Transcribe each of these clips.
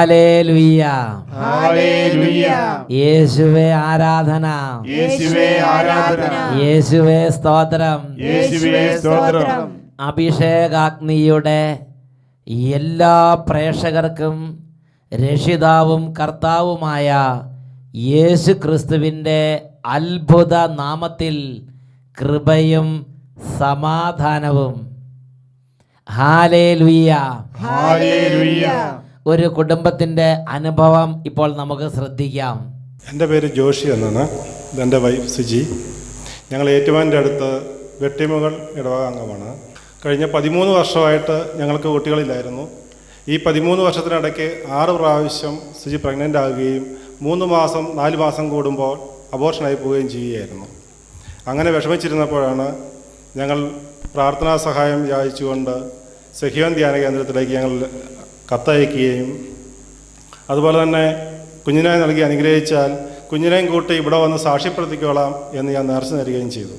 Hallelujah, hallelujah. യേശുവേ ആരാധന, യേശുവേ ആരാധന, യേശുവേ സ്തോത്രം, യേശുവേ സ്തോത്രം. അഭിഷേകാഗ്നിയുടെ എല്ലാ പ്രേക്ഷകർക്കും രക്ഷിതാവും കർത്താവുമായ യേശു ക്രിസ്തുവിൻ്റെ അത്ഭുത നാമത്തിൽ കൃപയും സമാധാനവും. Hallelujah, hallelujah. ഒരു കുടുംബത്തിൻ്റെ അനുഭവം ഇപ്പോൾ നമുക്ക് ശ്രദ്ധിക്കാം. എൻ്റെ പേര് ജോഷി എന്നാണ്. ഇതെൻ്റെ വൈഫ് സുജി. ഞങ്ങൾ ഏറ്റുമാൻ്റെ അടുത്ത് വെട്ടിമുകൾ ഇടവക അംഗമാണ്. കഴിഞ്ഞ 13 വർഷമായിട്ട് ഞങ്ങൾക്ക് കുട്ടികളില്ലായിരുന്നു. ഈ 13 വർഷത്തിനിടയ്ക്ക് 6 പ്രാവശ്യം സുജി പ്രഗ്നൻ്റ് ആകുകയും 3 മാസം 4 മാസം കൂടുമ്പോൾ അബോർഷനായി പോവുകയും ചെയ്യുകയായിരുന്നു. അങ്ങനെ വിഷമിച്ചിരുന്നപ്പോഴാണ് ഞങ്ങൾ പ്രാർത്ഥനാ സഹായം യാചിച്ചുകൊണ്ട് സെഹിയോൻ ധ്യാന കേന്ദ്രത്തിലേക്ക് ഞങ്ങൾ കത്തയക്കുകയും അതുപോലെ തന്നെ കുഞ്ഞിനെ നൽകി അനുഗ്രഹിച്ചാൽ കുഞ്ഞിനെയും കൂട്ടി ഇവിടെ വന്ന് സാക്ഷ്യപ്പെടുത്തിക്കോളാം എന്ന് ഞാൻ നേർച്ച നേരുകയും ചെയ്തു.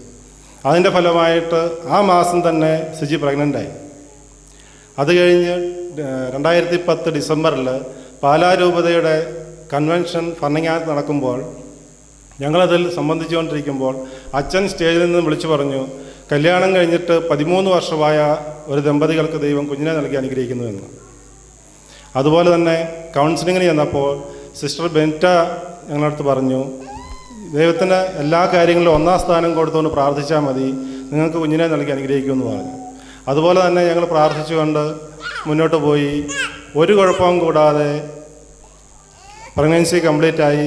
അതിൻ്റെ ഫലമായിട്ട് ആ മാസം തന്നെ സുജി പ്രഗ്നൻ്റായി. അത് കഴിഞ്ഞ് 2010 ഡിസംബറിൽ പാലാരൂപതയുടെ കൺവെൻഷൻ ഫർണിങ്ങാത്ത് നടക്കുമ്പോൾ ഞങ്ങളതിൽ സംബന്ധിച്ചുകൊണ്ടിരിക്കുമ്പോൾ അച്ഛൻ സ്റ്റേജിൽ നിന്ന് വിളിച്ചു പറഞ്ഞു, കല്യാണം കഴിഞ്ഞിട്ട് 13 വർഷമായ ഒരു ദമ്പതികൾക്ക് ദൈവം കുഞ്ഞിനെ നൽകി അനുഗ്രഹിക്കുന്നു എന്ന്. അതുപോലെ തന്നെ കൗൺസിലിങ്ങിന് ചെന്നപ്പോൾ സിസ്റ്റർ ബെൻറ്റ ഞങ്ങളടുത്ത് പറഞ്ഞു, ദൈവത്തിന് എല്ലാ കാര്യങ്ങളിലും 1ാം സ്ഥാനം കൊടുത്തുകൊണ്ട് പ്രാർത്ഥിച്ചാൽ മതി, നിങ്ങൾക്ക് കുഞ്ഞിനെ നൽകി അനുഗ്രഹിക്കുമെന്ന് പറഞ്ഞു. അതുപോലെ തന്നെ ഞങ്ങൾ പ്രാർത്ഥിച്ചുകൊണ്ട് മുന്നോട്ട് പോയി. ഒരു കുഴപ്പവും കൂടാതെ പ്രഗ്നൻസി കംപ്ലീറ്റായി.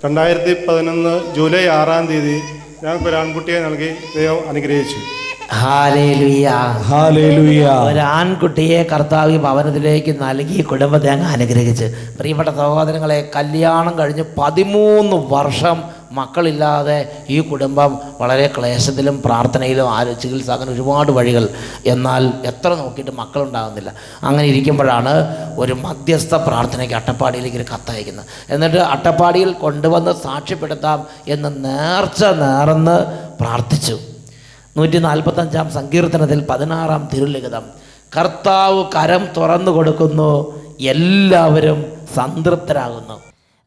2011 ജൂലൈ 6-ാം തീയതി ഞങ്ങൾക്കൊരു ആൺകുട്ടിയെ നൽകി ദൈവം അനുഗ്രഹിച്ചു. Hallelujah, hallelujah. ഒരു ആൺകുട്ടിയെ കർത്താവ് ഭവനത്തിലേക്ക് നൽകി കുടുംബത്തെ അങ്ങ് അനുഗ്രഹിച്ച്. പ്രിയപ്പെട്ട സഹോദരങ്ങളെ, കല്യാണം കഴിഞ്ഞ് 13 വർഷം മക്കളില്ലാതെ ഈ കുടുംബം വളരെ ക്ലേശത്തിലും പ്രാർത്ഥനയിലും ചികിത്സ, അങ്ങനെ ഒരുപാട് വഴികൾ. എന്നാൽ എത്ര നോക്കിയിട്ട് മക്കളുണ്ടാകുന്നില്ല. അങ്ങനെ ഇരിക്കുമ്പോഴാണ് ഒരു മധ്യസ്ഥ പ്രാർത്ഥനയ്ക്ക് അട്ടപ്പാടിയിലേക്ക് ഒരു കത്തയക്കുന്നത്. എന്നിട്ട് അട്ടപ്പാടിയിൽ കൊണ്ടുവന്ന് സാക്ഷ്യപ്പെടുത്താം എന്ന് നേർന്ന് പ്രാർത്ഥിച്ചു. 145-ാം സങ്കീർത്തനത്തിൽ 16-ാം തിരുലിഖിതം, കർത്താവ് കരം തുറന്നു കൊടുക്കുന്നു, എല്ലാവരും സംതൃപ്തരാകുന്നു.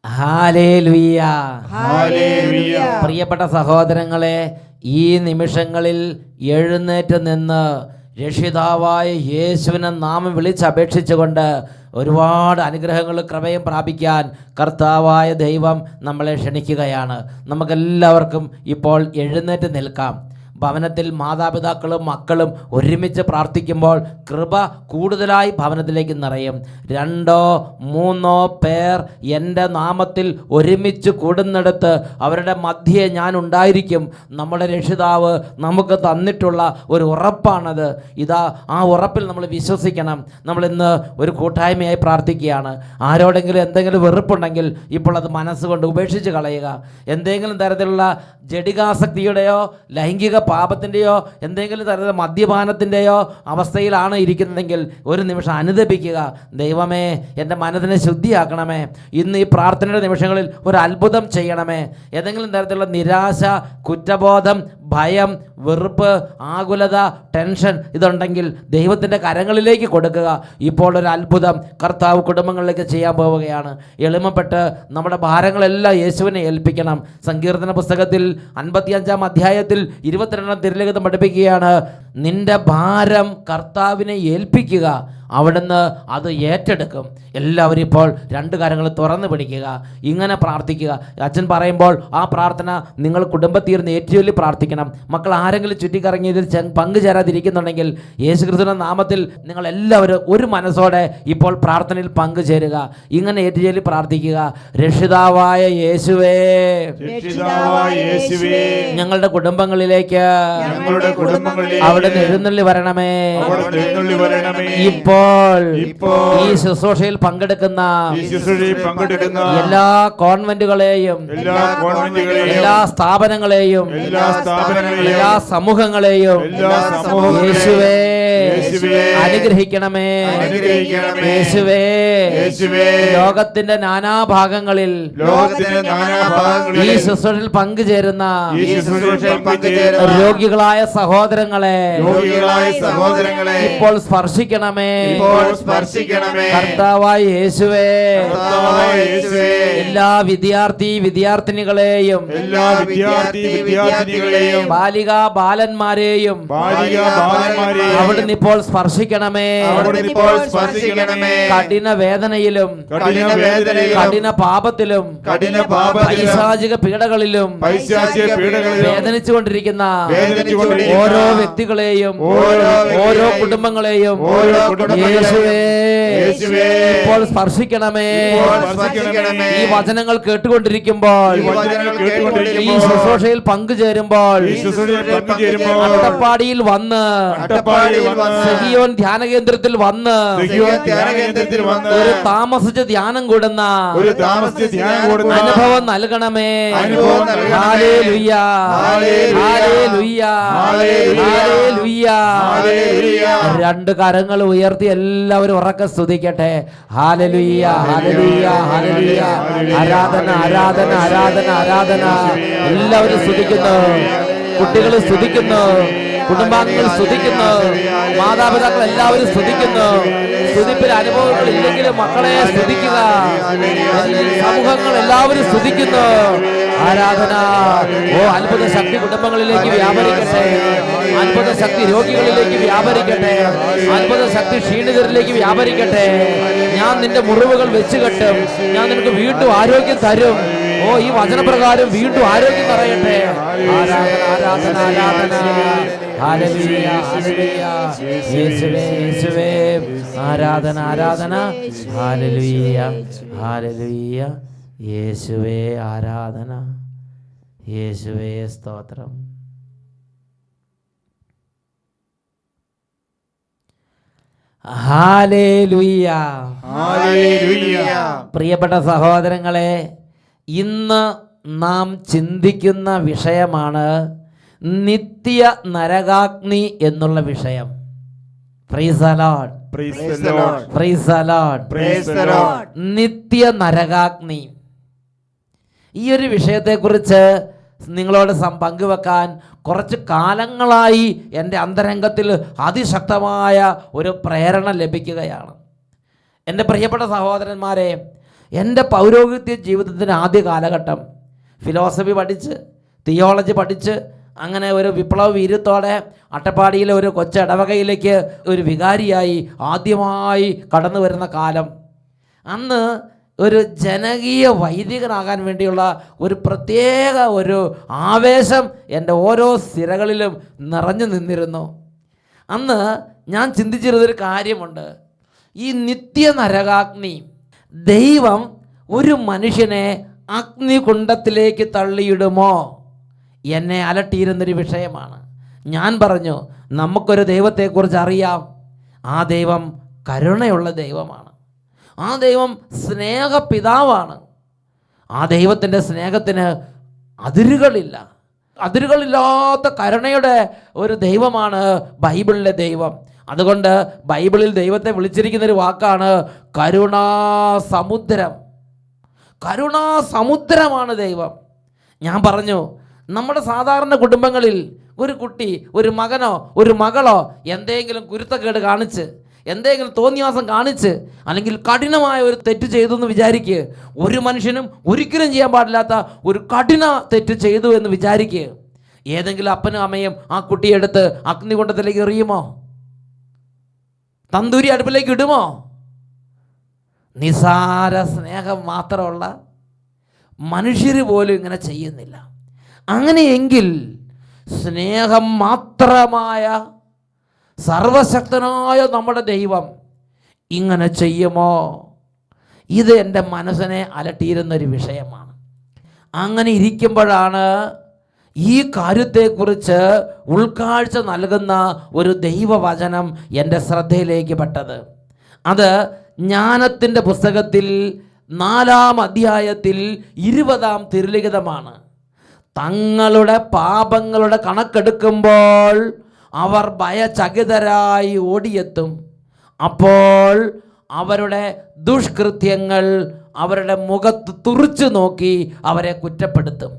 Hallelujah, hallelujah. പ്രിയപ്പെട്ട സഹോദരങ്ങളെ, ഈ നിമിഷങ്ങളിൽ എഴുന്നേറ്റ് നിന്ന് രക്ഷിതാവായ യേശുവിനെ നാമം വിളിച്ചപേക്ഷിച്ചുകൊണ്ട് ഒരുപാട് അനുഗ്രഹങ്ങളും കൃപയും പ്രാപിക്കാൻ കർത്താവായ ദൈവം നമ്മളെ ക്ഷണിക്കുകയാണ്. നമുക്കെല്ലാവർക്കും ഇപ്പോൾ എഴുന്നേറ്റ് നിൽക്കാം. ഭവനത്തിൽ മാതാപിതാക്കളും മക്കളും ഒരുമിച്ച് പ്രാർത്ഥിക്കുമ്പോൾ കൃപ കൂടുതലായി ഭവനത്തിലേക്ക് നിറയും. 2-3 പേർ എൻ്റെ നാമത്തിൽ ഒരുമിച്ച് കൂടുന്നിടത്ത് അവരുടെ മധ്യേ ഞാൻ ഉണ്ടായിരിക്കും. നമ്മുടെ രക്ഷിതാവ് നമുക്ക് തന്നിട്ടുള്ള ഒരു ഉറപ്പാണത്. ഇതാ, ആ ഉറപ്പിൽ നമ്മൾ വിശ്വസിക്കണം. നമ്മളിന്ന് ഒരു കൂട്ടായ്മയായി പ്രാർത്ഥിക്കുകയാണ്. ആരോടെങ്കിലും എന്തെങ്കിലും വെറുപ്പുണ്ടെങ്കിൽ ഇപ്പോൾ അത് മനസ്സുകൊണ്ട് ഉപേക്ഷിച്ച് കളയുക. എന്തെങ്കിലും തരത്തിലുള്ള ജഡികാസക്തിയുടെയോ ലൈംഗിക പാപത്തിൻ്റെയോ എന്തെങ്കിലും തരത്തിലുള്ള മദ്യപാനത്തിൻ്റെയോ അവസ്ഥയിലാണ് ഇരിക്കുന്നതെങ്കിൽ ഒരു നിമിഷം അനുദപിക്കുക. ദൈവമേ, എൻ്റെ മനസ്സിനെ ശുദ്ധിയാക്കണമേ. ഇന്ന് ഈ പ്രാർത്ഥനയുടെ നിമിഷങ്ങളിൽ ഒരു അത്ഭുതം ചെയ്യണമേ. ഏതെങ്കിലും തരത്തിലുള്ള നിരാശ, കുറ്റബോധം, ഭയം, വെറുപ്പ്, ആകുലത, ടെൻഷൻ ഇതുണ്ടെങ്കിൽ ദൈവത്തിൻ്റെ കരങ്ങളിലേക്ക് കൊടുക്കുക. ഇപ്പോൾ ഒരു അത്ഭുതം കർത്താവ് കുടുംബങ്ങളിലേക്ക് ചെയ്യാൻ പോവുകയാണ്. എളിമപ്പെട്ട് നമ്മുടെ ഭാരങ്ങളെല്ലാം യേശുവിനെ ഏൽപ്പിക്കണം. സങ്കീർത്തന പുസ്തകത്തിൽ 55-ാം അധ്യായത്തിൽ 22-ാം തിരുലിഖിതം പഠിപ്പിക്കുകയാണ്, നിന്റെ ഭാരം കർത്താവിനെ ഏൽപ്പിക്കുക, അവിടുന്ന് അത് ഏറ്റെടുക്കും. എല്ലാവരും ഇപ്പോൾ 2 കാര്യങ്ങൾ തുറന്നു പിടിക്കുക, ഇങ്ങനെ പ്രാർത്ഥിക്കുക. അച്ഛൻ പറയുമ്പോൾ ആ പ്രാർത്ഥന നിങ്ങൾ കുടുംബത്തീർന്ന് ഏറ്റുചൊല്ലി പ്രാർത്ഥിക്കണം. മക്കൾ ആരെങ്കിലും ചുറ്റിക്കറങ്ങി ഇതിൽ പങ്കുചേരാതിരിക്കുന്നുണ്ടെങ്കിൽ യേശുക്രിസ്തുവിന്റെ നാമത്തിൽ നിങ്ങൾ എല്ലാവരും ഒരു മനസ്സോടെ ഇപ്പോൾ പ്രാർത്ഥനയിൽ പങ്കുചേരുക. ഇങ്ങനെ ഏറ്റുചൊല്ലി പ്രാർത്ഥിക്കുക. രക്ഷിതാവായ യേശുവേ, ഞങ്ങളുടെ കുടുംബങ്ങളിലേക്ക് അവിടുന്ന് എഴുന്നള്ളി വരണമേ. ഇപ്പോൾ ഈ ശുശ്രൂഷയിൽ പങ്കെടുക്കുന്ന എല്ലാ കോൺവെന്റുകളെയും, എല്ലാ സ്ഥാപനങ്ങളെയും, എല്ലാ സമൂഹങ്ങളെയും യേശുവേ അനുഗ്രഹിക്കണമേ. യേശുവേ, ലോകത്തിന്റെ നാനാഭാഗങ്ങളിൽ ഈ ശുശ്രൂഷയിൽ പങ്കുചേരുന്ന രോഗികളായ സഹോദരങ്ങളെ രോഗികളായ സഹോദരങ്ങളെ ഇപ്പോൾ സ്പർശിക്കണമേ. ഇപ്പോൾ സ്പർശിക്കണമേ. കർത്താവായ യേശുവേ, കർത്താവായ യേശുവേ, എല്ലാ വിദ്യാർത്ഥിനികളെയും എല്ലാ വിദ്യാർത്ഥിനികളെയും ബാലിക ബാലന്മാരെയും ബാലന്മാരെയും അവിടുന്ന് ഇപ്പോൾ സ്പർശിക്കണമേ. അവിടുന്ന് ഇപ്പോൾ സ്പർശിക്കണമേ. കഠിന വേദനയിലും കഠിന പാപത്തിലും പൈശാചിക പീഡകളിലും വേദനിച്ചുകൊണ്ടിരിക്കുന്ന ഓരോ വ്യക്തികളെയും ഓരോ കുടുംബങ്ങളെയും യേശുവേ ഇപ്പോൾ സ്പർശിക്കണമേ. ഈ വചനങ്ങൾ കേട്ടുകൊണ്ടിരിക്കുമ്പോൾ, ഈ ശുശ്രൂഷയിൽ പങ്കുചേരുമ്പോൾ അട്ടപ്പാടിയിൽ വന്ന് സിഹിയോൻ ധ്യാന കേന്ദ്രത്തിൽ വന്ന് ഒരു താമസിച്ച് ധ്യാനം കൂടുന്ന അനുഭവം നൽകണമേ. ഹല്ലേലൂയ, ഹല്ലേലൂയ, ഹല്ലേലൂയ. രണ്ട് കരങ്ങൾ ഉയർത്തി എല്ലാവരും ഉറക്കെ സ്തുതിക്കട്ടെ. ഹല്ലേലൂയ, ഹല്ലേലൂയ, ഹല്ലേലൂയ. ആരാധന, ആരാധന, ആരാധന, ആരാധന. എല്ലാവരും സ്തുതിക്കുന്നു, കുട്ടികൾ സ്തുതിക്കുന്നു, കുടുംബാംഗങ്ങൾ സ്തുതിക്കുന്നു, മാതാപിതാക്കൾ എല്ലാവരും സ്തുതിക്കുന്നു. സ്തുതിപ്പിൽ അനുഭവങ്ങൾ ഇല്ലെങ്കിലും മക്കളെ സ്തുതിക്കുക. സമൂഹങ്ങൾ എല്ലാവരും സ്തുതിക്കുന്നു. ആരാധന. ഓ, അത്ഭുത ശക്തി കുടുംബങ്ങളിലേക്ക് വ്യാപരിക്കട്ടെ. അത്ഭുത ശക്തി രോഗികളിലേക്ക് വ്യാപരിക്കട്ടെ. അത്ഭുത ശക്തി ക്ഷീണിതരിലേക്ക് വ്യാപരിക്കട്ടെ. ഞാൻ നിന്റെ മുറിവുകൾ വെച്ച് കെട്ടും. ഞാൻ നിനക്ക് വീണ്ടും ആരോഗ്യം തരും. ഓ, ഈ വചനപ്രകാരം വീണ്ടും ആരോഗ്യം നിറയട്ടെ. ആരാധന, ആരാധന, ആരാധന. Hallelujah, hallelujah. യേശുവേ, യേശുവേ. ആരാധന, ആരാധന. Hallelujah, hallelujah. യേശുവേ ആരാധന. യേശുവേ സ്തോത്രം. Hallelujah, hallelujah. പ്രിയപ്പെട്ട സഹോദരങ്ങളെ, ഇന്ന് നാം ചിന്തിക്കുന്ന വിഷയമാണ് നിത്യ നരകാഗ്നി എന്നുള്ള വിഷയം. Praise the Lord, praise the Lord, praise the Lord, praise the Lord. നിത്യ നരകാഗ്നി. ഈ ഒരു വിഷയത്തെക്കുറിച്ച് നിങ്ങളോട് പങ്കുവെക്കാൻ കുറച്ച് കാലങ്ങളായി എൻ്റെ അന്തരംഗത്തിൽ അതിശക്തമായ ഒരു പ്രേരണ ലഭിക്കുകയാണ്. എൻ്റെ പ്രിയപ്പെട്ട സഹോദരന്മാരെ, എൻ്റെ പൗരോഹിത്യ ജീവിതത്തിൻ്റെ ആദ്യ കാലഘട്ടം ഫിലോസഫി പഠിച്ച്, തിയോളജി പഠിച്ച്, അങ്ങനെ ഒരു വിപ്ലവ വീര്യത്തോടെ അട്ടപ്പാടിയിലെ ഒരു കൊച്ചിടവകയിലേക്ക് ഒരു വികാരിയായി ആദ്യമായി കടന്നു വരുന്ന കാലം. അന്ന് ഒരു ജനകീയ വൈദികനാകാൻ വേണ്ടിയുള്ള ഒരു പ്രത്യേക ഒരു ആവേശം എൻ്റെ ഓരോ സിരകളിലും നിറഞ്ഞു നിന്നിരുന്നു. അന്ന് ഞാൻ ചിന്തിച്ചിരുന്നൊരു കാര്യമുണ്ട്. ഈ നിത്യ നരകാഗ്നി, ദൈവം ഒരു മനുഷ്യനെ അഗ്നികുണ്ഡത്തിലേക്ക് തള്ളിയിടുമോ? എന്നെ അലട്ടിയിരുന്നൊരു വിഷയമാണ്. ഞാൻ പറഞ്ഞു, നമുക്കൊരു ദൈവത്തെക്കുറിച്ച് അറിയാം. ആ ദൈവം കരുണയുള്ള ദൈവമാണ്. ആ ദൈവം സ്നേഹപിതാവാണ്. ആ ദൈവത്തിൻ്റെ സ്നേഹത്തിന് അതിരുകളില്ല. അതിരുകളില്ലാത്ത കരുണയുടെ ഒരു ദൈവമാണ് ബൈബിളിലെ ദൈവം. അതുകൊണ്ട് ബൈബിളിൽ ദൈവത്തെ വിളിച്ചിരിക്കുന്നൊരു വാക്കാണ് കരുണാസമുദ്രം. കരുണാസമുദ്രമാണ് ദൈവം. ഞാൻ പറഞ്ഞു, നമ്മുടെ സാധാരണ കുടുംബങ്ങളിൽ ഒരു കുട്ടി, ഒരു മകനോ ഒരു മകളോ എന്തെങ്കിലും കുരുത്തക്കേട് കാണിച്ച്, എന്തെങ്കിലും തോന്നിയാസം കാണിച്ച്, അല്ലെങ്കിൽ കഠിനമായ ഒരു തെറ്റ് ചെയ്തു എന്ന് വിചാരിക്കുക. ഒരു മനുഷ്യനും ഒരിക്കലും ചെയ്യാൻ പാടില്ലാത്ത ഒരു കഠിന തെറ്റ് ചെയ്തു എന്ന് വിചാരിക്കുക. ഏതെങ്കിലും അപ്പനും അമ്മയും ആ കുട്ടിയെടുത്ത് അഗ്നികുണ്ഡത്തിലേക്ക് എറിയുമോ? തന്തൂരി അടുപ്പിലേക്ക് ഇടുമോ? നിസാര സ്നേഹം മാത്രമുള്ള മനുഷ്യർ പോലും ഇങ്ങനെ ചെയ്യുന്നില്ല. അങ്ങനെയെങ്കിൽ സ്നേഹം മാത്രമായ സർവശക്തനായ നമ്മുടെ ദൈവം ഇങ്ങനെ ചെയ്യുമോ? ഇത് എൻ്റെ മനസ്സിനെ അലട്ടിയിരുന്നൊരു വിഷയമാണ്. അങ്ങനെ ഇരിക്കുമ്പോഴാണ് ഈ കാര്യത്തെക്കുറിച്ച് ഉൾക്കാഴ്ച നൽകുന്ന ഒരു ദൈവവചനം എൻ്റെ ശ്രദ്ധയിലേക്ക് പെട്ടത്. അത് ജ്ഞാനത്തിൻ്റെ പുസ്തകത്തിൽ 4-ാം അധ്യായത്തിൽ 20-ാം തിരുലിഖിതമാണ്. തങ്ങളുടെ പാപങ്ങളുടെ കണക്കെടുക്കുമ്പോൾ അവർ ഭയചകിതരായി ഓടിയെത്തും. അപ്പോൾ അവരുടെ ദുഷ്കൃത്യങ്ങൾ അവരുടെ മുഖത്ത് തുറിച്ചു നോക്കി അവരെ കുറ്റപ്പെടുത്തും.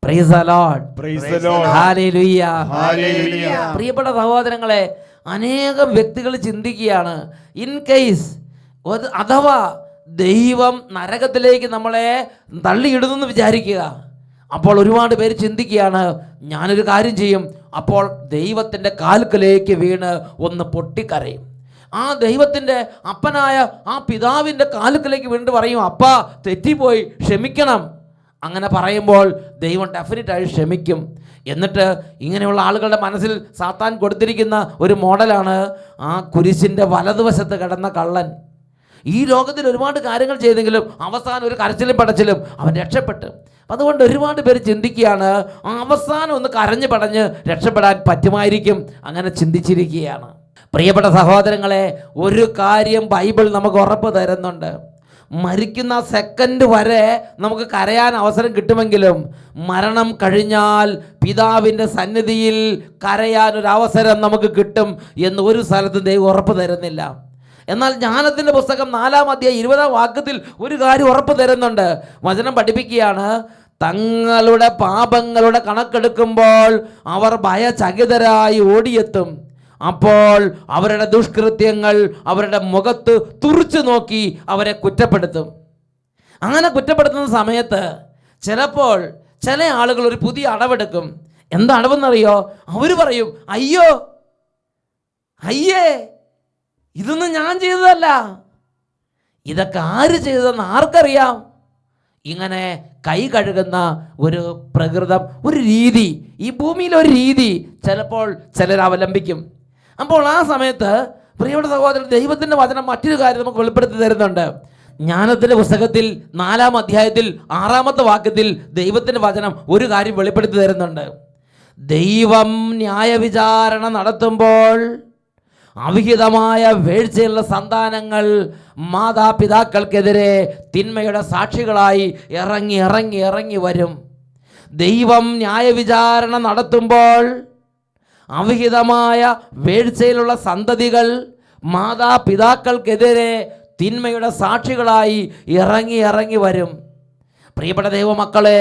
Praise the Lord. Praise the Lord. ഹല്ലേലൂയ. Hallelujah. പ്രിയപ്പെട്ട സഹോദരങ്ങളെ, അനേകം വ്യക്തികൾ ചിന്തിക്കുകയാണ്, ഇൻ കേസ് അഥവാ ദൈവം നരകത്തിലേക്ക് നമ്മളെ തള്ളിയിടുന്നു വിചാരിക്കുക. അപ്പോൾ ഒരുപാട് പേര് ചിന്തിക്കുകയാണ്, ഞാനൊരു കാര്യം ചെയ്യും, അപ്പോൾ ദൈവത്തിൻ്റെ കാൽക്കലേക്ക് വീണ് ഒന്ന് പൊട്ടിക്കരയും. ആ ദൈവത്തിൻ്റെ അപ്പനായ ആ പിതാവിൻ്റെ കാൽക്കലേക്ക് വീണ്ടും പറയും, അപ്പാ തെറ്റിപ്പോയി, ക്ഷമിക്കണം. അങ്ങനെ പറയുമ്പോൾ ദൈവം ഡെഫിനറ്റായി ക്ഷമിക്കും. എന്നിട്ട് ഇങ്ങനെയുള്ള ആളുകളുടെ മനസ്സിൽ സാത്താൻ കൊടുത്തിരിക്കുന്ന ഒരു മോഡലാണ് ആ കുരിശിൻ്റെ വലതുവശത്ത് കിടന്ന കള്ളൻ. ഈ ലോകത്തിൽ ഒരുപാട് കാര്യങ്ങൾ ചെയ്തെങ്കിലും അവസാനം ഒരു കരച്ചിലും പടച്ചിലും അവൻ രക്ഷപ്പെട്ടു. അതുകൊണ്ട് ഒരുപാട് പേര് ചിന്തിക്കുകയാണ്, അവസാനം ഒന്ന് കരഞ്ഞു പടഞ്ഞ് രക്ഷപ്പെടാൻ പറ്റുമായിരിക്കും. അങ്ങനെ ചിന്തിച്ചിരിക്കുകയാണ്. പ്രിയപ്പെട്ട സഹോദരങ്ങളെ, ഒരു കാര്യം ബൈബിൾ നമുക്ക് ഉറപ്പ് തരുന്നുണ്ട്. മരിക്കുന്ന സെക്കൻഡ് വരെ നമുക്ക് കരയാൻ അവസരം കിട്ടുമെങ്കിലും മരണം കഴിഞ്ഞാൽ പിതാവിൻ്റെ സന്നിധിയിൽ കരയാൻ ഒരു അവസരം നമുക്ക് കിട്ടും എന്ന് ഒരു സ്ഥലത്തും ദൈവം ഉറപ്പ് തരുന്നില്ല. എന്നാൽ ജ്ഞാനത്തിൻ്റെ പുസ്തകം 4-ാം അധ്യായം 20-ാം വാക്യത്തിൽ ഒരു കാര്യം ഉറപ്പ് തരുന്നുണ്ട്. വചനം പഠിപ്പിക്കുകയാണ്, തങ്ങളുടെ പാപങ്ങളുടെ കണക്കെടുക്കുമ്പോൾ അവർ ഭയചകിതരായി ഓടിയെത്തും. അപ്പോൾ അവരുടെ ദുഷ്കൃത്യങ്ങൾ അവരുടെ മുഖത്ത് തുറിച്ചു നോക്കി അവരെ കുറ്റപ്പെടുത്തും. അങ്ങനെ കുറ്റപ്പെടുത്തുന്ന സമയത്ത് ചിലപ്പോൾ ചില ആളുകൾ ഒരു പുതിയ അടവെടുക്കും. എന്താ അടവെന്നറിയോ? അവർ പറയും, അയ്യേ ഇതൊന്നും ഞാൻ ചെയ്തതല്ല, ഇതൊക്കെ ആര് ചെയ്തതെന്ന് ആർക്കറിയാം. ഇങ്ങനെ കൈ കഴുകുന്ന ഒരു പ്രകൃതം, ഒരു രീതി, ഈ ഭൂമിയിൽ ഒരു രീതി ചിലപ്പോൾ ചിലർ അവലംബിക്കും. അപ്പോൾ ആ സമയത്ത് പ്രിയപ്പെട്ട സഹോദരൻ, ദൈവത്തിൻ്റെ വചനം മറ്റൊരു കാര്യം നമുക്ക് വെളിപ്പെടുത്തി തരുന്നുണ്ട്. ജ്ഞാനത്തിൻ്റെ പുസ്തകത്തിൽ 4-ാം അധ്യായത്തിൽ 6-ാമത്തെ വാക്യത്തിൽ ദൈവത്തിൻ്റെ വചനം ഒരു കാര്യം വെളിപ്പെടുത്തി തരുന്നുണ്ട്. ദൈവം ന്യായവിചാരണ നടത്തുമ്പോൾ അവിഹിതമായ വീഴ്ചയുള്ള സന്താനങ്ങൾ മാതാപിതാക്കൾക്കെതിരെ തിന്മയുടെ സാക്ഷികളായി ഇറങ്ങി വരും. ദൈവം ന്യായവിചാരണ നടത്തുമ്പോൾ അവിഹിതമായ വീഴ്ചയിലുള്ള സന്തതികൾ മാതാപിതാക്കൾക്കെതിരെ തിന്മയുടെ സാക്ഷികളായി ഇറങ്ങി വരും. പ്രിയപ്പെട്ട ദൈവമക്കളെ,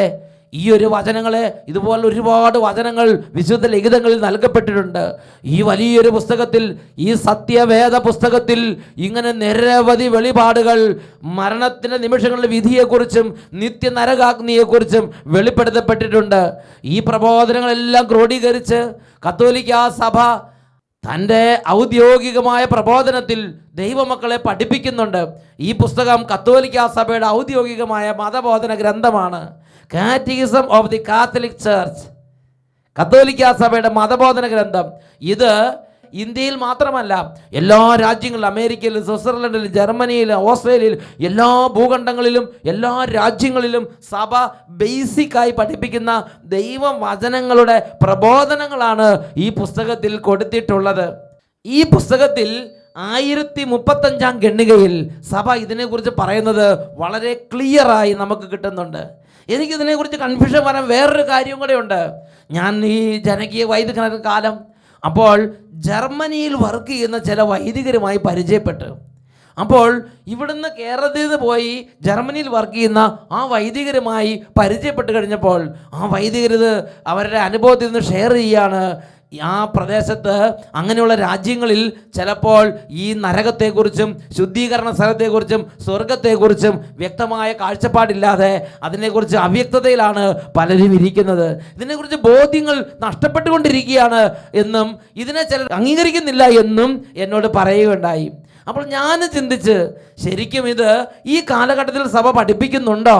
ഈ ഒരു വചനങ്ങളെ ഇതുപോലെ ഒരുപാട് വചനങ്ങൾ വിശുദ്ധ ലിഖിതങ്ങളിൽ നൽകപ്പെട്ടിട്ടുണ്ട്. ഈ വലിയൊരു പുസ്തകത്തിൽ, ഈ സത്യവേദ പുസ്തകത്തിൽ ഇങ്ങനെ നിരവധി വെളിപാടുകൾ മരണത്തിൻ്റെ നിമിഷങ്ങളുടെ വിധിയെക്കുറിച്ചും നിത്യനരകാഗ്നിയെക്കുറിച്ചും വെളിപ്പെടുത്തപ്പെട്ടിട്ടുണ്ട്. ഈ പ്രബോധനങ്ങളെല്ലാം ക്രോഡീകരിച്ച് കത്തോലിക്കാ സഭ തൻ്റെ ഔദ്യോഗികമായ പ്രബോധനത്തിൽ ദൈവമക്കളെ പഠിപ്പിക്കുന്നുണ്ട്. ഈ പുസ്തകം കത്തോലിക്കാ സഭയുടെ ഔദ്യോഗികമായ മതബോധന ഗ്രന്ഥമാണ്. Catechism of the Catholic church, കത്തോലിക്കാ സഭയുടെ മതബോധന ഗ്രന്ഥം. ഇത് ഇന്ത്യയിൽ മാത്രമല്ല, എല്ലാ രാജ്യങ്ങളിലും, അമേരിക്കയിലും സ്വിറ്റ്സർലൻഡിലും ജർമ്മനിയിലും ഓസ്ട്രേലിയയിലും എല്ലാ ഭൂഖണ്ഡങ്ങളിലും എല്ലാ രാജ്യങ്ങളിലും സഭ ബേസിക്കായി പഠിപ്പിക്കുന്ന ദൈവവചനങ്ങളുടെ പ്രബോധനങ്ങളാണ് ഈ പുസ്തകത്തിൽ കൊടുത്തിട്ടുള്ളത്. ഈ പുസ്തകത്തിൽ 1035-ാം ഖണ്ഡികയിൽ സഭ ഇതിനെക്കുറിച്ച് പറയുന്നത് വളരെ ക്ലിയറായി നമുക്ക് കിട്ടുന്നുണ്ട്. എനിക്കിതിനെക്കുറിച്ച് കൺഫ്യൂഷൻ വരാൻ വേറൊരു കാര്യം കൂടെ ഉണ്ട്. ഞാൻ ഈ ജനകീയ വൈദിക കാലം അപ്പോൾ ജർമ്മനിയിൽ വർക്ക് ചെയ്യുന്ന ചില വൈദികരുമായി പരിചയപ്പെട്ടു. അപ്പോൾ ഇവിടുന്ന് കേരളത്തിൽ നിന്ന് പോയി ജർമ്മനിയിൽ വർക്ക് ചെയ്യുന്ന ആ വൈദികരുമായി പരിചയപ്പെട്ട് കഴിഞ്ഞപ്പോൾ ആ വൈദികരിത് അവരുടെ അനുഭവത്തിൽ നിന്ന് ഷെയർ ചെയ്യുകയാണ്. ആ പ്രദേശത്ത് അങ്ങനെയുള്ള രാജ്യങ്ങളിൽ ചിലപ്പോൾ ഈ നരകത്തെക്കുറിച്ചും ശുദ്ധീകരണ സ്ഥലത്തെക്കുറിച്ചും സ്വർഗത്തെക്കുറിച്ചും വ്യക്തമായ കാഴ്ചപ്പാടില്ലാതെ അതിനെക്കുറിച്ച് അവ്യക്തതയിലാണ് പലരും ഇരിക്കുന്നത്. ഇതിനെക്കുറിച്ച് ബോധ്യങ്ങൾ നഷ്ടപ്പെട്ടുകൊണ്ടിരിക്കുകയാണ് എന്നും ഇതിനെ ചിലർ അംഗീകരിക്കുന്നില്ല എന്നും എന്നോട് പറയുകയുണ്ടായി. അപ്പോൾ ഞാൻ ചിന്തിച്ച്, ശരിക്കും ഇത് ഈ കാലഘട്ടത്തിൽ സഭ പഠിപ്പിക്കുന്നുണ്ടോ,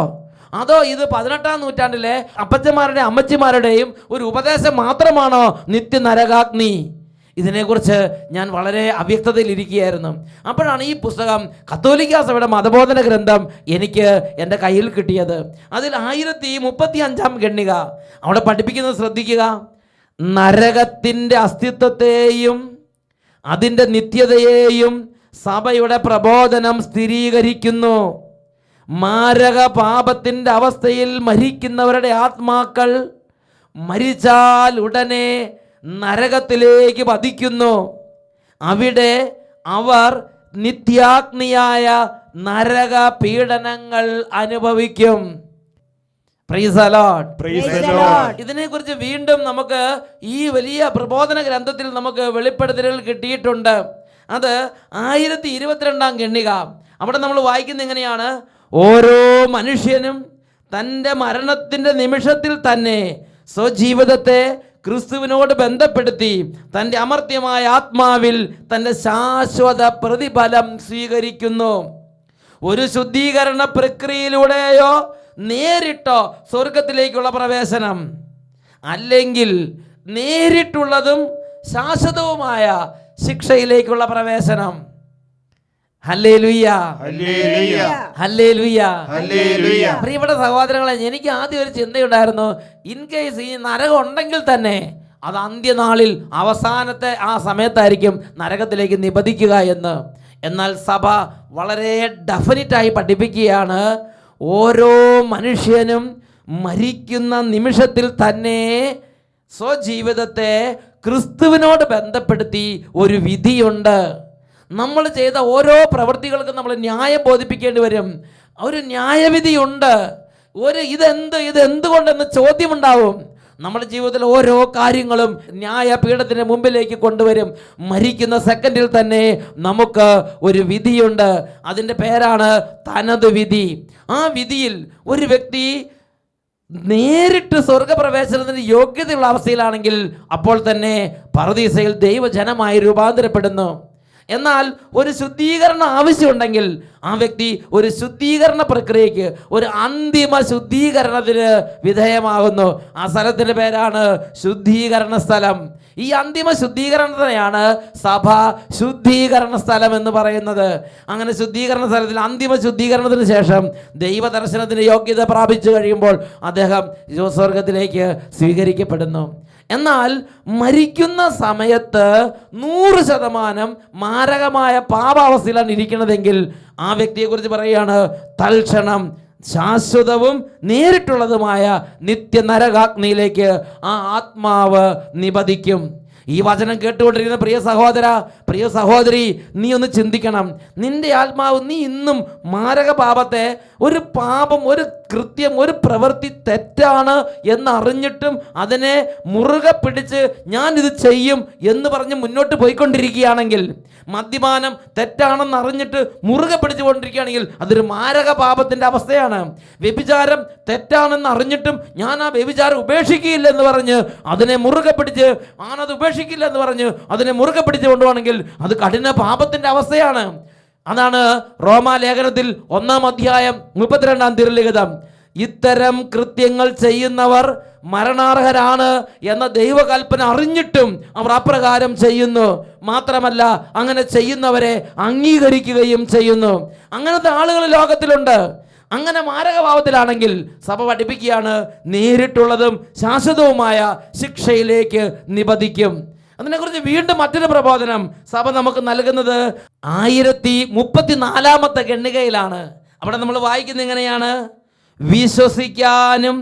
അതോ ഇത് 18-ാം നൂറ്റാണ്ടിലെ അപ്പച്ചന്മാരുടെയും അമ്മച്ചിമാരുടെയും ഒരു ഉപദേശം മാത്രമാണോ നിത്യനരകാഗ്നി? ഇതിനെക്കുറിച്ച് ഞാൻ വളരെ അവ്യക്തതയിലിരിക്കുകയായിരുന്നു. അപ്പോഴാണ് ഈ പുസ്തകം കത്തോലിക്കാ സഭയുടെ മതബോധന ഗ്രന്ഥം എനിക്ക് എൻ്റെ കയ്യിൽ കിട്ടിയത്. അതിൽ 1035-ാം ഖണ്ഡിക അവിടെ പഠിപ്പിക്കുന്നത് ശ്രദ്ധിക്കുക. നരകത്തിൻ്റെ അസ്തിത്വത്തെയും അതിൻ്റെ നിത്യതയെയും സഭയുടെ പ്രബോധനം സ്ഥിരീകരിക്കുന്നു. മാരക പാപത്തിൻ്റെ അവസ്ഥയിൽ മരിക്കുന്നവരുടെ ആത്മാക്കൾ മരിച്ചാൽ ഉടനെ നരകത്തിലേക്ക് പതിക്കുന്നു. അവിടെ അവർ നിത്യാഗ്നിയായ നരക പീഡനങ്ങൾ അനുഭവിക്കും. Price the Lord. Praise the Lord. ഇതിനെക്കുറിച്ച് വീണ്ടും നമുക്ക് ഈ വലിയ പ്രബോധന ഗ്രന്ഥത്തിൽ നമുക്ക് വെളിപ്പെടുത്തലുകൾ കിട്ടിയിട്ടുണ്ട്. അത് 1022 ഖണ്ഡിക. അവിടെ നമ്മൾ വായിക്കുന്നത് എങ്ങനെയാണ്? ഓരോ മനുഷ്യനും തൻ്റെ മരണത്തിൻ്റെ നിമിഷത്തിൽ തന്നെ സ്വജീവിതത്തെ ക്രിസ്തുവിനോട് ബന്ധപ്പെടുത്തി തൻ്റെ അമർത്യമായ ആത്മാവിൽ തൻ്റെ ശാശ്വത പ്രതിഫലം സ്വീകരിക്കുന്നു. ഒരു ശുദ്ധീകരണ പ്രക്രിയയിലൂടെയോ നേരിട്ടോ സ്വർഗത്തിലേക്കുള്ള പ്രവേശനം, അല്ലെങ്കിൽ നേരിട്ടുള്ളതും ശാശ്വതവുമായ ശിക്ഷയിലേക്കുള്ള പ്രവേശനം. Hallelujah, Hallelujah. Hallelujah, Hallelujah. പ്രിയപ്പെട്ട സഹോദരങ്ങളെ, എനിക്ക് ആദ്യം ഒരു ചിന്തയുണ്ടായിരുന്നു, ഇൻ കേസ് ഈ നരകം ഉണ്ടെങ്കിൽ തന്നെ അത് അന്ത്യനാളിൽ അവസാനത്തെ ആ സമയത്തായിരിക്കും നരകത്തിലേക്ക് നിബന്ധിക്കുക എന്ന്. എന്നാൽ സഭ വളരെ ഡെഫിനറ്റായി പഠിപ്പിക്കുകയാണ്, ഓരോ മനുഷ്യനും മരിക്കുന്ന നിമിഷത്തിൽ തന്നെ സ്വജീവിതത്തെ ക്രിസ്തുവിനോട് ബന്ധപ്പെടുത്തി ഒരു വിധിയുണ്ട്. നമ്മൾ ചെയ്ത ഓരോ പ്രവൃത്തികൾക്കും നമ്മൾ ന്യായം ബോധിപ്പിക്കേണ്ടി വരും. ഒരു ന്യായവിധിയുണ്ട്. ഇതെന്തുകൊണ്ടെന്ന് ചോദ്യമുണ്ടാവും. നമ്മുടെ ജീവിതത്തിൽ ഓരോ കാര്യങ്ങളും ന്യായപീഠത്തിന് മുമ്പിലേക്ക് കൊണ്ടുവരും. മരിക്കുന്ന സെക്കൻഡിൽ തന്നെ നമുക്ക് ഒരു വിധിയുണ്ട്. അതിൻ്റെ പേരാണ് തനത് വിധി. ആ വിധിയിൽ ഒരു വ്യക്തി നേരിട്ട് സ്വർഗപ്രവേശനത്തിന് യോഗ്യതയുള്ള അവസ്ഥയിലാണെങ്കിൽ അപ്പോൾ തന്നെ പറുദീസയിൽ ദൈവജനമായി രൂപാന്തരപ്പെടുന്നു. എന്നാൽ ഒരു ശുദ്ധീകരണം ആവശ്യമുണ്ടെങ്കിൽ ആ വ്യക്തി ഒരു ശുദ്ധീകരണ പ്രക്രിയയ്ക്ക്, ഒരു അന്തിമ ശുദ്ധീകരണത്തിന് വിധേയമാകുന്നു. ആ സ്ഥലത്തിൻ്റെ പേരാണ് ശുദ്ധീകരണ സ്ഥലം. ഈ അന്തിമ ശുദ്ധീകരണത്തിനെയാണ് സഭ ശുദ്ധീകരണ സ്ഥലം എന്ന് പറയുന്നത്. അങ്ങനെ ശുദ്ധീകരണ സ്ഥലത്തിൽ അന്തിമ ശുദ്ധീകരണത്തിന് ശേഷം ദൈവദർശനത്തിന് യോഗ്യത പ്രാപിച്ചു കഴിയുമ്പോൾ അദ്ദേഹം സ്വർഗത്തിലേക്ക് സ്വീകരിക്കപ്പെടുന്നു. എന്നാൽ മരിക്കുന്ന സമയത്ത് 100% മാരകമായ പാപാവസ്ഥയിലാണ് ഇരിക്കുന്നതെങ്കിൽ ആ വ്യക്തിയെക്കുറിച്ച് പറയുകയാണ്, തൽക്ഷണം ശാശ്വതവും നേരിട്ടുള്ളതുമായ നിത്യനരകാഗ്നിയിലേക്ക് ആ ആത്മാവ് നിബന്ധിക്കും. ഈ വചനം കേട്ടുകൊണ്ടിരിക്കുന്ന പ്രിയ സഹോദര, പ്രിയ സഹോദരി, നീ ഒന്ന് ചിന്തിക്കണം. നിന്റെ ആത്മാവ്, നീ ഇന്നും മാരക പാപത്തെ, ഒരു പാപം, ഒരു കൃത്യം, ഒരു പ്രവൃത്തി തെറ്റാണ് എന്നറിഞ്ഞിട്ടും അതിനെ മുറുകെ പിടിച്ച് ഞാൻ ഇത് ചെയ്യും എന്ന് പറഞ്ഞ് മുന്നോട്ട് പോയിക്കൊണ്ടിരിക്കുകയാണെങ്കിൽ, മദ്യപാനം തെറ്റാണെന്ന് അറിഞ്ഞിട്ട് മുറുകെ പിടിച്ചുകൊണ്ടിരിക്കുകയാണെങ്കിൽ അതൊരു മാരക പാപത്തിൻ്റെ അവസ്ഥയാണ്. വ്യഭിചാരം തെറ്റാണെന്ന് അറിഞ്ഞിട്ടും ഞാൻ ആ വ്യഭിചാരം ഉപേക്ഷിക്കുകയില്ല എന്ന് പറഞ്ഞ് അതിനെ മുറുകെ പിടിച്ച്, ആണത് ഉപേക്ഷിക്കില്ല എന്ന് പറഞ്ഞ് അതിനെ മുറുകെ പിടിച്ച് കൊണ്ടുപോകണമെങ്കിൽ അത് കഠിന പാപത്തിൻ്റെ അവസ്ഥയാണ്. അതാണ് റോമാലേഖനത്തിൽ 1-ാം അധ്യായം 32-ാം തിരുലിഖിതം. ഇത്തരം കൃത്യങ്ങൾ ചെയ്യുന്നവർ മരണാർഹരാണ് എന്ന ദൈവകൽപ്പന അറിഞ്ഞിട്ടും അവർ അപ്രകാരം ചെയ്യുന്നു. മാത്രമല്ല, അങ്ങനെ ചെയ്യുന്നവരെ അംഗീകരിക്കുകയും ചെയ്യുന്നു. അങ്ങനത്തെ ആളുകൾ ലോകത്തിലുണ്ട്. അങ്ങനെ മാരകഭാവത്തിലാണെങ്കിൽ സഭ പഠിപ്പിക്കുകയാണ്, നേരിട്ടുള്ളതും ശാശ്വതവുമായ ശിക്ഷയിലേക്ക് നിബന്ധിക്കും. അതിനെക്കുറിച്ച് വീണ്ടും മറ്റൊരു പ്രബോധനം സഭ നമുക്ക് നൽകുന്നത് 1034-ാമത്തെ ഖണ്ഡികയിലാണ്. അവിടെ നമ്മൾ വായിക്കുന്നത് എങ്ങനെയാണ്? വിശ്വസിക്കാനും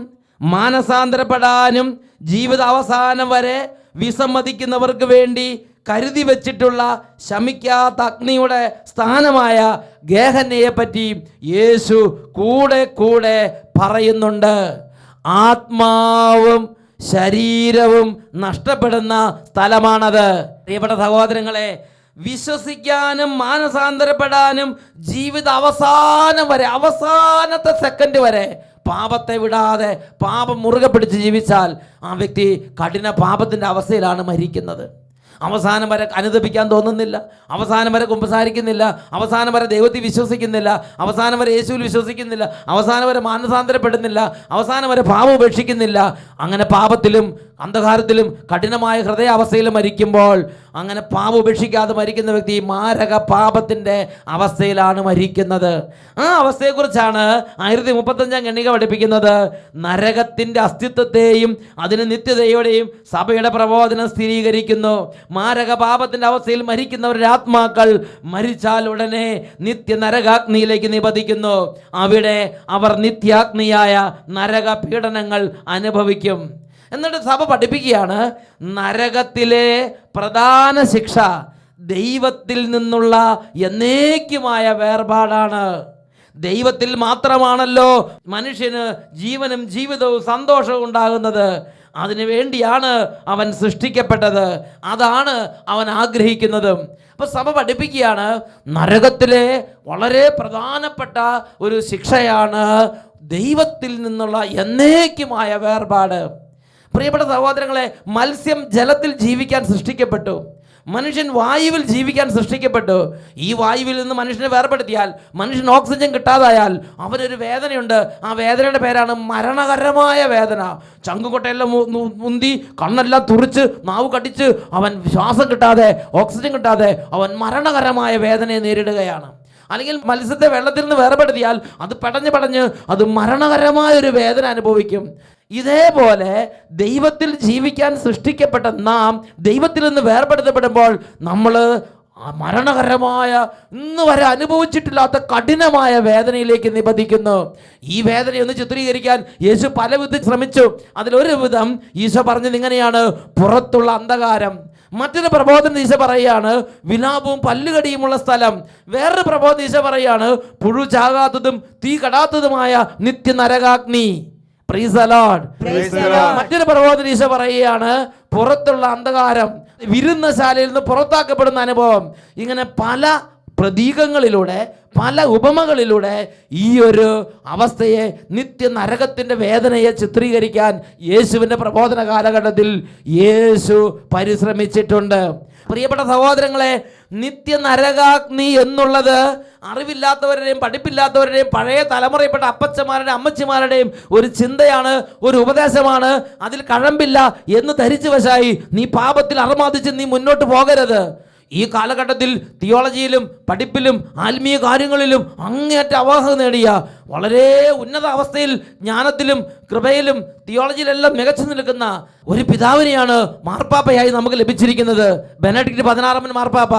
മാനസാന്തരപ്പെടാനും ജീവിത അവസാനം വരെ വിസമ്മതിക്കുന്നവർക്ക് വേണ്ടി കരുതി വച്ചിട്ടുള്ള ശമിക്കാത്ത അഗ്നിയുടെ സ്ഥാനമായ ഗേഹന്നയെ പറ്റി യേശു കൂടെ കൂടെ പറയുന്നുണ്ട്. ആത്മാവും ശരീരവും നഷ്ടപ്പെടുന്ന സ്ഥലമാണത്. പ്രിയപ്പെട്ട സഹോദരങ്ങളെ, വിശ്വസിക്കാനും മാനസാന്തരപ്പെടാനും ജീവിത അവസാനം വരെ, അവസാനത്തെ സെക്കൻഡ് വരെ പാപത്തെ വിടാതെ പാപം മുറുകെ പിടിച്ച് ജീവിച്ചാൽ ആ വ്യക്തി കഠിന പാപത്തിൻ്റെ അവസ്ഥയിലാണ് മരിക്കുന്നത്. അവസാനം വരെ അനുദപിക്കാൻ തോന്നുന്നില്ല, അവസാനം വരെ കുമ്പസാരിക്കുന്നില്ല, അവസാനം വരെ ദൈവത്തിൽ വിശ്വസിക്കുന്നില്ല, അവസാനം വരെ യേശുവിൽ വിശ്വസിക്കുന്നില്ല, അവസാനം വരെ മാനസാന്തരപ്പെടുന്നില്ല, അവസാനം വരെ പാപം ഉപേക്ഷിക്കുന്നില്ല. അങ്ങനെ പാപത്തിലും അന്ധകാരത്തിലും കഠിനമായ ഹൃദയാവസ്ഥയിലും മരിക്കുമ്പോൾ, അങ്ങനെ പാപം ഉപേക്ഷിക്കാതെ മരിക്കുന്ന വ്യക്തി മാരക പാപത്തിൻ്റെ അവസ്ഥയിലാണ് മരിക്കുന്നത്. ആ അവസ്ഥയെക്കുറിച്ചാണ് 1035-ാം ഖണ്ഡിക പഠിപ്പിക്കുന്നത്. നരകത്തിൻ്റെ അസ്തിത്വത്തെയും അതിന് നിത്യതയോടെയും സഭയുടെ പ്രബോധനം സ്ഥിരീകരിക്കുന്നു. മാരക പാപത്തിൻ്റെ അവസ്ഥയിൽ മരിക്കുന്നവരുടെ ആത്മാക്കൾ മരിച്ചാൽ ഉടനെ നിത്യ നരകാഗ്നിയിലേക്ക് നിബന്ധിക്കുന്നു. അവിടെ അവർ നിത്യാഗ്നിയായ നരക പീഡനങ്ങൾ അനുഭവിക്കും. എന്നിട്ട് സഭ പഠിപ്പിക്കുകയാണ്, നരകത്തിലെ പ്രധാന ശിക്ഷ ദൈവത്തിൽ നിന്നുള്ള എന്നേക്കുമായ വേർപാടാണ്. ദൈവത്തിൽ മാത്രമാണല്ലോ മനുഷ്യന് ജീവനും ജീവിതവും സന്തോഷവും ഉണ്ടാകുന്നത്. അതിനു വേണ്ടിയാണ് അവൻ സൃഷ്ടിക്കപ്പെട്ടത്. അതാണ് അവൻ ആഗ്രഹിക്കുന്നതും. അപ്പൊ സഭ പഠിപ്പിക്കുകയാണ്, നരകത്തിലെ വളരെ പ്രധാനപ്പെട്ട ഒരു ശിക്ഷയാണ് ദൈവത്തിൽ നിന്നുള്ള എന്നേക്കുമായ വേർപാട്. പ്രിയപ്പെട്ട സഹോദരങ്ങളെ, മത്സ്യം ജലത്തിൽ ജീവിക്കാൻ സൃഷ്ടിക്കപ്പെട്ടു. മനുഷ്യൻ വായുവിൽ ജീവിക്കാൻ സൃഷ്ടിക്കപ്പെട്ടു. ഈ വായുവിൽ നിന്ന് മനുഷ്യനെ വേർപെടുത്തിയാൽ, മനുഷ്യൻ ഓക്സിജൻ കിട്ടാതായാൽ അവനൊരു വേദനയുണ്ട്. ആ വേദനയുടെ പേരാണ് മരണകരമായ വേദന. ചങ്കുകൊട്ടയെല്ലാം മുന്തി, കണ്ണെല്ലാം തുറിച്ച്, നാവ് കടിച്ച് അവൻ ശ്വാസം കിട്ടാതെ, ഓക്സിജൻ കിട്ടാതെ അവൻ മരണകരമായ വേദനയെ നേരിടുകയാണ്. അല്ലെങ്കിൽ മത്സ്യത്തെ വെള്ളത്തിൽ നിന്ന് വേർപെടുത്തിയാൽ അത് പടഞ്ഞ് അത് മരണകരമായൊരു വേദന അനുഭവിക്കും. ഇതേപോലെ ദൈവത്തിൽ ജീവിക്കാൻ സൃഷ്ടിക്കപ്പെട്ട നാം ദൈവത്തിൽ നിന്ന് വേർപെടുത്തപ്പെടുമ്പോൾ നമ്മൾ മരണകരമായ, ഇന്ന് വരെ അനുഭവിച്ചിട്ടില്ലാത്ത കഠിനമായ വേദനയിലേക്ക് നിബന്ധിക്കുന്നു. ഈ വേദനയൊന്ന് ചിത്രീകരിക്കാൻ യേശു പലവിധം ശ്രമിച്ചു. അതിലൊരു വിധം ഈശോ പറഞ്ഞത് ഇങ്ങനെയാണ്: പുറത്തുള്ള അന്ധകാരം. മറ്റൊരു പ്രബോധനം ഈശോ പറയുകയാണ് വിലാപവും പല്ലുകടിയുമുള്ള സ്ഥലം. വേറൊരു പ്രബോധനം ഈശോ പറയുകയാണ് പുഴു ചാകാത്തതും തീ കടാത്തതുമായ നിത്യ നരകാഗ്നി. Praise the Lord. മറ്റൊരു പ്രബോധനം ഈശോ പറയുകയാണ് പുറത്തുള്ള അന്ധകാരം, വിരുന്നശാലയിൽ നിന്ന് പുറത്താക്കപ്പെടുന്ന അനുഭവം. ഇങ്ങനെ പല പ്രതീകങ്ങളിലൂടെ, പല ഉപമകളിലൂടെ ഈ ഒരു അവസ്ഥയെ, നിത്യ നരകത്തിൻ്റെ വേദനയെ ചിത്രീകരിക്കാൻ യേശുവിൻ്റെ പ്രബോധന കാലഘട്ടത്തിൽ യേശു പരിശ്രമിച്ചിട്ടുണ്ട്. പ്രിയപ്പെട്ട സഹോദരങ്ങളെ, നിത്യ നരകാഗ്നി എന്നുള്ളത് അറിവില്ലാത്തവരുടെയും പഠിപ്പില്ലാത്തവരുടെയും പഴയ തലമുറയിൽപ്പെട്ട അപ്പച്ചമാരുടെയും അമ്മച്ചിമാരുടെയും ഒരു ചിന്തയാണ്, ഒരു ഉപദേശമാണ്. അതിൽ കഴമ്പില്ല എന്ന് ധരിച്ചു വശായി നീ പാപത്തിൽ അറമാദിച്ച് നീ മുന്നോട്ട് പോകരുത്. ഈ കാലഘട്ടത്തിൽ തിയോളജിയിലും പഠിപ്പിലും ആത്മീയ കാര്യങ്ങളിലും അങ്ങേയറ്റ അവാഹം നേടിയ, വളരെ ഉന്നത അവസ്ഥയിൽ ജ്ഞാനത്തിലും കൃപയിലും തിയോളജിയിലെല്ലാം മികച്ചു നിൽക്കുന്ന ഒരു പിതാവിനെയാണ് മാർപ്പാപ്പയായി നമുക്ക് ലഭിച്ചിരിക്കുന്നത്. ബെനഡിക്ട് 16 മാർപ്പാപ്പ.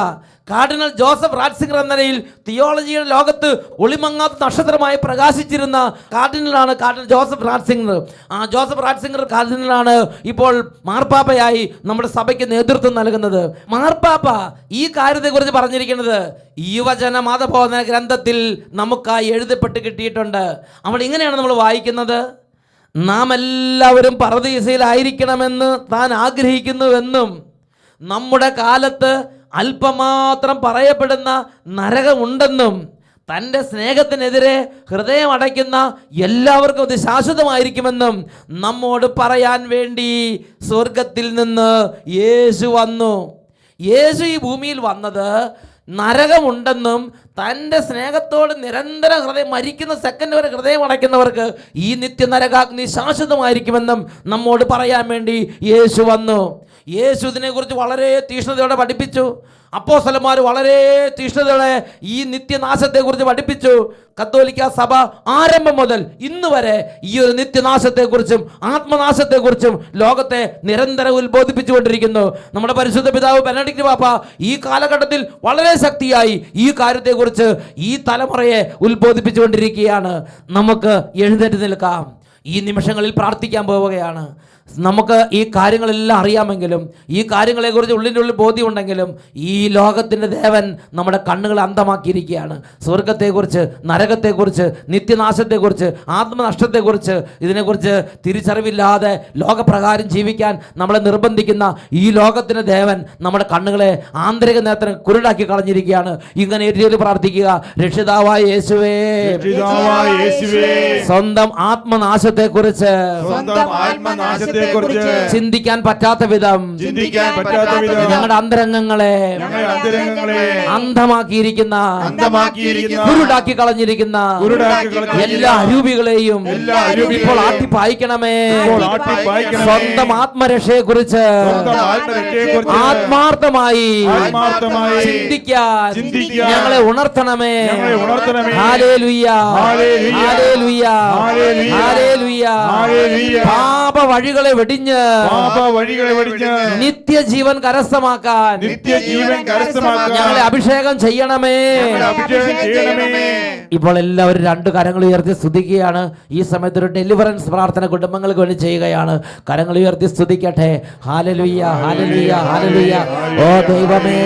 കാർഡിനൽ ജോസഫ് റാറ്റ്സിംഗർ എന്ന നിലയിൽ തിയോളജിയുടെ ലോകത്ത് ഒളിമങ്ങാത്ത നക്ഷത്രമായി പ്രകാശിച്ചിരുന്ന കാർഡിനലാണ് കാർഡിനൽ ജോസഫ് റാറ്റ്സിംഗർ. ആ ജോസഫ് റാറ്റ്സിംഗർ കാർഡിനലാണ് ഇപ്പോൾ മാർപ്പാപ്പയായി നമ്മുടെ സഭയ്ക്ക് നേതൃത്വം നൽകുന്നത്. മാർപ്പാപ്പ ഈ കാര്യത്തെക്കുറിച്ച് പറഞ്ഞിരിക്കുന്നത് യുവജന മതബോധന ഗ്രന്ഥത്തിൽ നമുക്കായി എഴുതപ്പെട്ട് കിട്ടിയിട്ടുണ്ട്. അവിടെ ഇങ്ങനെയാണ് നമ്മൾ വായിക്കുന്നത്: നാം എല്ലാവരും പറുദീസയിലായിരിക്കണമെന്ന് താൻ ആഗ്രഹിക്കുന്നുവെന്നും നമ്മുടെ കാലത്ത് അല്പമാത്രം പറയപ്പെടുന്ന നരകമുണ്ടെന്നും തൻ്റെ സ്നേഹത്തിനെതിരെ ഹൃദയം അടയ്ക്കുന്ന എല്ലാവർക്കും അത് ശാശ്വതമായിരിക്കുമെന്നും നമ്മോട് പറയാൻ വേണ്ടി സ്വർഗത്തിൽ നിന്ന് യേശു വന്നു. യേശു ഈ ഭൂമിയിൽ വന്നത് നരകമുണ്ടെന്നും തൻ്റെ സ്നേഹത്തോട് നിരന്തരം മരിക്കുന്ന സെക്കൻഡ് വരെ ഹൃദയം അടയ്ക്കുന്നവർക്ക് ഈ നിത്യ നരകാഗ്നി ശാശ്വതമായിരിക്കുമെന്നും നമ്മോട് പറയാൻ വേണ്ടി യേശു വന്നു. യേശു ഇതിനെക്കുറിച്ച് വളരെ തീക്ഷ്ണതയോടെ പഠിപ്പിച്ചു. അപ്പോസ്തലന്മാർ വളരെ തീക്ഷ്ണതയോടെ ഈ നിത്യനാശത്തെക്കുറിച്ച് പഠിപ്പിച്ചു. കത്തോലിക്ക സഭ ആരംഭം മുതൽ ഇന്ന് വരെ ഈ ഒരു നിത്യനാശത്തെക്കുറിച്ചും ആത്മനാശത്തെക്കുറിച്ചും ലോകത്തെ നിരന്തരം ഉത്ബോധിപ്പിച്ചുകൊണ്ടിരിക്കുന്നു. നമ്മുടെ പരിശുദ്ധ പിതാവ് ബെനഡിക്ട് പാപ്പ ഈ കാലഘട്ടത്തിൽ വളരെ ശക്തിയായി ഈ കാര്യത്തെക്കുറിച്ച് ഈ തലമുറയെ ഉത്ബോധിപ്പിച്ചുകൊണ്ടിരിക്കുകയാണ്. നമുക്ക് എഴുന്നേറ്റ് നിൽക്കാം. ഈ നിമിഷങ്ങളിൽ പ്രാർത്ഥിക്കാൻ പോവുകയാണ്. നമുക്ക് ഈ കാര്യങ്ങളെല്ലാം അറിയാമെങ്കിലും, ഈ കാര്യങ്ങളെക്കുറിച്ച് ഉള്ളിൻ്റെ ഉള്ളിൽ ബോധ്യമുണ്ടെങ്കിലും, ഈ ലോകത്തിൻ്റെ ദേവൻ നമ്മുടെ കണ്ണുകൾ അന്ധമാക്കിയിരിക്കുകയാണ്. സ്വർഗത്തെക്കുറിച്ച്, നരകത്തെക്കുറിച്ച്, നിത്യനാശത്തെക്കുറിച്ച്, ആത്മനഷ്ടത്തെക്കുറിച്ച്, ഇതിനെക്കുറിച്ച് തിരിച്ചറിവില്ലാതെ ലോകപ്രകാരം ജീവിക്കാൻ നമ്മളെ നിർബന്ധിക്കുന്ന ഈ ലോകത്തിൻ്റെ ദേവൻ നമ്മുടെ കണ്ണുകളെ, ആന്തരിക നേത്രം കുരുടാക്കി കളഞ്ഞിരിക്കുകയാണ്. ഇങ്ങനെ രീതിയിൽ പ്രാർത്ഥിക്കുക: രക്ഷിതാവായ യേശുവേ, സ്വന്തം ആത്മനാശത്തെക്കുറിച്ച് ചിന്തിക്കാൻ പറ്റാത്ത വിധം ഞങ്ങളുടെ അന്തരംഗങ്ങളെ അന്ധമാക്കിയിരിക്കുന്ന, കുരുടാക്കി കളഞ്ഞിരിക്കുന്ന എല്ലാ അരൂപികളെയും ഇപ്പോൾ ആട്ടിപ്പായിക്കണമേ. സ്വന്തം ആത്മരക്ഷയെ കുറിച്ച് ആത്മാർത്ഥമായി ചിന്തിക്കാൻ ഞങ്ങളെ ഉണർത്തണമേ. ഹല്ലേലൂയ, ഹല്ലേലൂയ, ഹല്ലേലൂയ. പാപ വഴികളെ വെടിഞ്ഞ് നിത്യജീവൻ കരസ്ഥമാക്കാൻ ഞങ്ങളെ അഭിഷേകം ചെയ്യണമേ. ഇപ്പോൾ എല്ലാവരും രണ്ട് കരങ്ങൾ ഉയർത്തി സ്തുതിക്കുകയാണ്. ഈ സമയത്ത് ഒരു ഡെലിവറൻസ് പ്രാർത്ഥന കുടുംബങ്ങൾക്ക് വേണ്ടി ചെയ്യുകയാണ്. കരങ്ങൾ ഉയർത്തി സ്തുതിക്കട്ടെ. ഹല്ലേലൂയ, ഹല്ലേലൂയ, ഹല്ലേലൂയ. ഓ ദൈവമേ,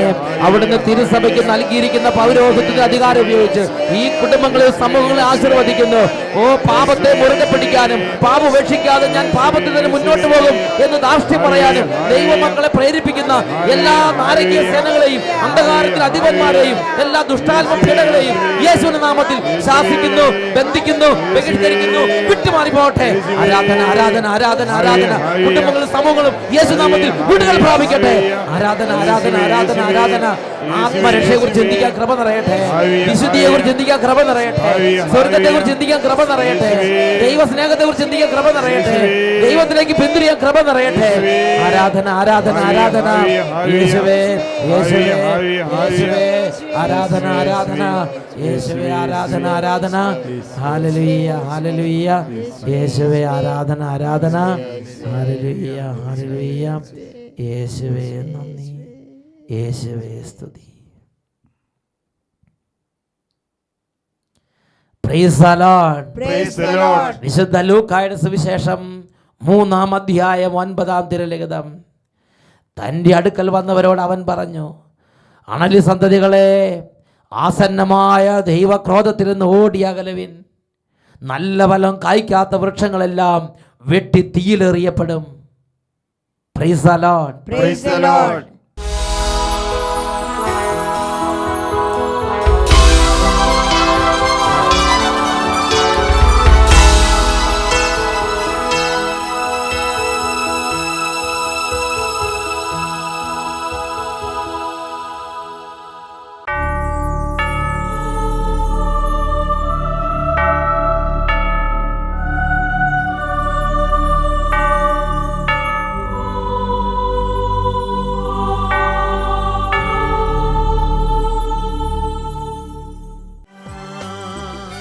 അവിടുന്ന് തിരുസഭയ്ക്ക് നൽകിയിരിക്കുന്ന പൗരോഹിത്യത്തിന്റെ അധികാരം ഉപയോഗിച്ച് ഈ കുടുംബങ്ങളെ സമൂഹങ്ങളെ ആശീർവദിക്കുന്നു. ഓ പാപത്തെ മുറുകെ പിടിക്കാനും പാപം ഉപേക്ഷിക്കാതെ ഞാൻ പാപത്തിൽ നിന്ന് മുന്നോട്ട് പോകും എന്ന് ധാർഷ്ട്യം പറയാനും ദൈവമക്കളെ പ്രേരിപ്പിക്കുന്ന എല്ലാ നാരകീയ സേനകളെയും അന്ധകാരത്തിൽ അധിപന്മാരെയും എല്ലാ ദുഷ്ടാത്മ പീഡകളെയും യേശുവിന്റെ നാമത്തിൽ ശാസിക്കുന്നു, ബന്ധിക്കുന്നു, ബഹിഷ്കരിക്കുന്നു, വിട്ടുമാറി പോകട്ടെ. ആരാധന, ആരാധന, ആരാധന, ആരാധന. കുടുംബങ്ങളും സമൂഹങ്ങളും യേശുനാമത്തിൽ വിടുതൽ പ്രാപിക്കട്ടെ. ആരാധന, ആരാധന, ആരാധന, ആരാധന. ആത്മരക്ഷയെ കുറിച്ച് ചിന്തിക്കാൻ കൃപ നിറയട്ടെ. വിശുദ്ധിയെ കുറിച്ച് ചിന്തിക്കാൻ കൃപ നിറയട്ടെ. സ്വർഗത്തെ കുറിച്ച് ചിന്തിക്കാൻ കൃപ നിറയട്ടെ. ദൈവ സ്നേഹത്തെ കുറിച്ച് ചിന്തിക്കാൻ കൃപ നിറയട്ടെ. ദൈവത്തിലേക്ക് പിന്തിരിയാൻ കൃപ നിറയട്ടെ. ആരാധന, ആരാധന, ആരാധന. യേശുവേ, യേശുവേ, യേശുവേ. ആരാധന, ആരാധന. യേശുവേ, ആരാധന, ആരാധന. Hallelujah, hallelujah. യേശുവേ, ആരാധന, ആരാധന. Hallelujah, hallelujah. യേശുവേ നന്ദി, യേശുവേ സ്തുതി. Price the Lord. Praise the Lord. വിശുദ്ധ ലൂക്കായുടെ സുവിശേഷം 3-ാം അധ്യായം 9-ാം തിരുലിഖിതം. തൻ്റെ അടുക്കൽ വന്നവരോട് അവൻ പറഞ്ഞു, അണലി സന്തതികളെ, ആസന്നമായ ദൈവക്രോധത്തിൽ നിന്ന് ഓടിയകലുവിൻ. നല്ല ഫലം കായ്ക്കാത്ത വൃക്ഷങ്ങളെല്ലാം വെട്ടി തീയിലെറിയപ്പെടും. Praise the Lord. Praise the Lord.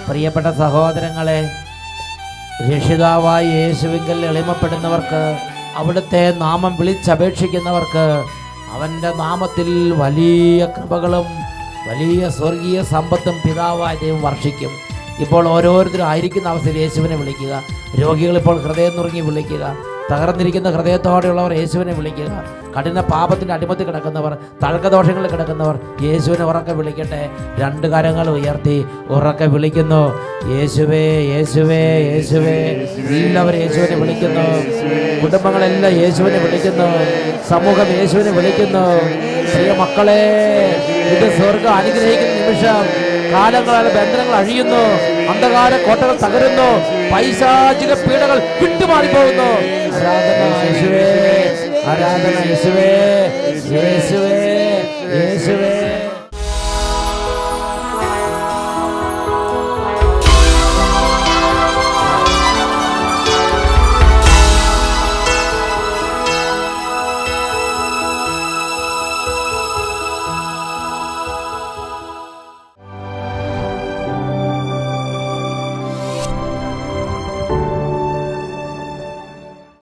പ്രിയപ്പെട്ട സഹോദരങ്ങളെ, രക്ഷിതാവായ യേശുവിങ്കൽ എളിമപ്പെടുന്നവർക്ക്, അവിടുത്തെ നാമം വിളിച്ചപേക്ഷിക്കുന്നവർക്ക് അവൻ്റെ നാമത്തിൽ വലിയ കൃപകളും വലിയ സ്വർഗീയ സമ്പത്തും പിതാവായ ദൈവം വർഷിക്കും. ഇപ്പോൾ ഓരോരുത്തരും ആയിരിക്കുന്ന അവസ്ഥയിൽ യേശുവിനെ വിളിക്കുക. രോഗികൾ ഇപ്പോൾ ഹൃദയം നുറുങ്ങി വിളിക്കുക. തകർന്നിരിക്കുന്ന ഹൃദയത്തോടെയുള്ളവർ യേശുവിനെ വിളിക്കുക. കഠിന പാപത്തിൻ്റെ അടിമത്തിൽ കിടക്കുന്നവർ, തഴക്കദോഷങ്ങളിൽ കിടക്കുന്നവർ യേശുവിനെ ഉറക്കെ വിളിക്കട്ടെ. രണ്ട് കരങ്ങൾ ഉയർത്തി ഉറക്കെ വിളിക്കുന്നു, യേശുവേ, യേശുവേ, യേശുവേ. എല്ലാവരും യേശുവിനെ വിളിക്കുന്നു. കുടുംബങ്ങളെല്ലാം യേശുവിനെ വിളിക്കുന്നു. സമൂഹം യേശുവിനെ വിളിക്കുന്നു. പ്രിയ മക്കളെ, ഇത് സ്വർഗം അനുഗ്രഹിക്കുന്ന നിമിഷം. കാലങ്ങളാൽ ബന്ധനങ്ങൾ അഴിയുന്നു, അന്ധകാര കോട്ടകൾ തകരുന്നു, പൈശാചിക പീഡകൾ വിട്ടുമാറിപ്പോകുന്നു. ആരാധന യേശുവേ, ആരാധന യേശുവേ, യേശുവേ.